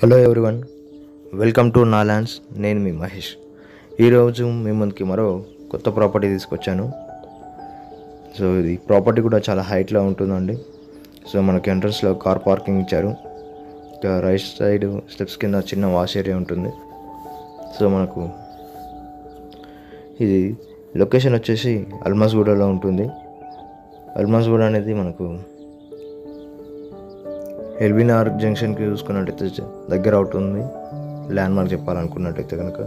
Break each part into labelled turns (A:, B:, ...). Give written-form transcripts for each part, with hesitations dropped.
A: Hello everyone, welcome to Nalands. నేను మీ మహేష్. ఈరోజు మీ ముందుకి మరో కొత్త ప్రాపర్టీ తీసుకొచ్చాను. సో ఇది ప్రాపర్టీ కూడా చాలా హైట్లో ఉంటుందండి. సో మనకి ఎంట్రన్స్లో కార్ పార్కింగ్ ఇచ్చారు. ఇంకా రైట్ సైడ్ స్టెప్స్ కింద చిన్న వాష్ ఏరియా ఉంటుంది. సో మనకు ఇది లొకేషన్ వచ్చేసి అల్మాస్గూడలో ఉంటుంది. అల్మాస్గూడ అనేది మనకు ఎల్బీనగర్ జంక్షన్కి చూసుకున్నట్టయితే దగ్గర అవుతుంది, ల్యాండ్ మార్క్ చెప్పాలనుకున్నట్టయితే కనుక.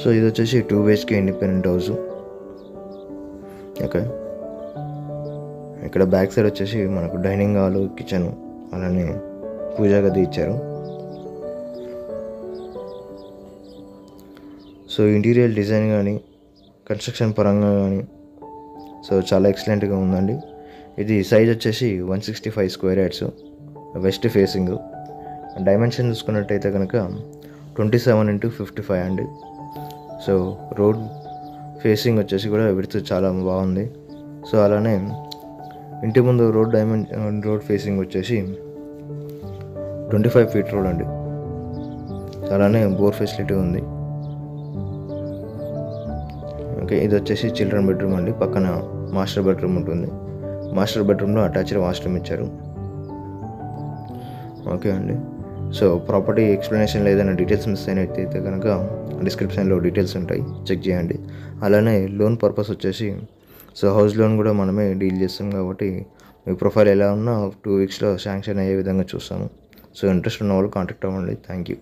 A: సో ఇది వచ్చేసి 2 BHK ఇండిపెండెంట్ హౌస్. ఓకే, ఇక్కడ బ్యాక్ సైడ్ వచ్చేసి మనకు డైనింగ్ హాల్, కిచెన్, అలానే పూజా గది ఇచ్చారు. సో ఇంటీరియర్ డిజైన్ కానీ కన్స్ట్రక్షన్ పరంగా కానీ సో చాలా ఎక్సలెంట్గా ఉందండి. ఇది సైజ్ వచ్చేసి 165 square yards, west facing. Dimension చూసుకున్నట్టయితే కనుక 27x55 అండి. సో రోడ్ ఫేసింగ్ వచ్చేసి కూడా విడ్త్ చాలా బాగుంది. సో అలానే ఇంటి ముందు రోడ్ ఫేసింగ్ వచ్చేసి 25 ఫీట్ రోడ్ అండి. అలానే బోర్ ఫెసిలిటీ ఉంది. ఓకే, ఇది వచ్చేసి చిల్డ్రన్ బెడ్రూమ్ అండి. పక్కన మాస్టర్ బెడ్రూమ్ ఉంటుంది. మాస్టర్ బెడ్రూమ్లో అటాచ్డ్ వాష్రూమ్ ఇచ్చారు. ఓకే అండి. సో ప్రాపర్టీ ఎక్స్ప్లెనేషన్లో ఏదైనా డీటెయిల్స్ మిస్ అయినట్టయితే కనుక డిస్క్రిప్షన్లో డీటెయిల్స్ ఉంటాయి, చెక్ చేయండి. అలానే లోన్ పర్పస్ వచ్చేసి సో హౌస్ లోన్ కూడా మనమే డీల్ చేస్తాం కాబట్టి మీ ప్రొఫైల్ ఎలా ఉన్నా 2 వీక్స్లో శాంక్షన్ అయ్యే విధంగా చూస్తాము. సో ఇంట్రెస్ట్ ఉన్న వాళ్ళు కాంటాక్ట్ అవ్వండి. Thank you.